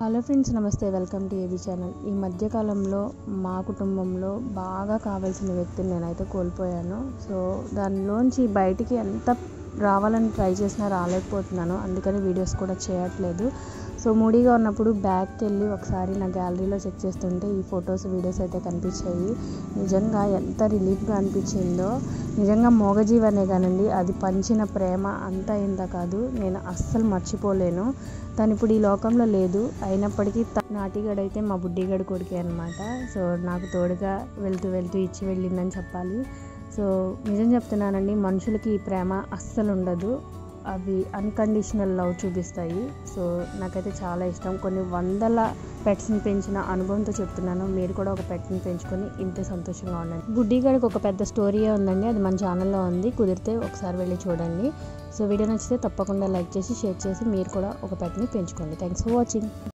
Hello friends, నమస్తే. Welcome to AB channel. ఈ మధ్యకాలంలో మా కుటుంబంలో బాగా కావాల్సిన వ్యక్తిని నేనైతే కోల్పోయాను. సో దానిలోంచి బయటికి ఎంత రావాలని ట్రై చేసినా రాలేకపోతున్నాను. అందుకని వీడియోస్ కూడా చేయట్లేదు. సో మూడీగా ఉన్నప్పుడు బ్యాక్కి వెళ్ళి ఒకసారి నా గ్యాలరీలో చెక్ చేస్తుంటే ఈ ఫొటోస్ వీడియోస్ అయితే కనిపించాయి. నిజంగా ఎంత రిలీఫ్గా అనిపించిందో. నిజంగా మూగజీవనే కానండి, అది పంచిన ప్రేమ అంతా ఇంత కాదు. నేను అస్సలు మర్చిపోలేను. తను ఇప్పుడు ఈ లోకంలో లేదు. అయినప్పటికీ నాటిగడైతే మా బుడ్డిగడు కొడుకే అనమాట. సో నాకు తోడుగా వెళ్తూ ఇచ్చి వెళ్ళిందని చెప్పాలి. సో నిజం చెప్తున్నానండి, మనుషులకి ఈ ప్రేమ అస్సలు ఉండదు. అవి అన్కండిషనల్ లవ్ చూపిస్తాయి. సో నాకైతే చాలా ఇష్టం. కొన్ని వందల పెట్స్ని పెంచిన అనుభవంతో చెప్తున్నాను. మీరు కూడా ఒక పెట్ని పెంచుకొని ఇంతే సంతోషంగా ఉండండి. బుడ్డిగడికి ఒక పెద్ద స్టోరీయే ఉందండి. అది మన ఛానల్లో ఉంది. కుదిరితే ఒకసారి వెళ్ళి చూడండి. సో వీడియో నచ్చితే తప్పకుండా లైక్ చేసి షేర్ చేసి మీరు కూడా ఒక పెట్ని పెంచుకోండి. Thanks for watching.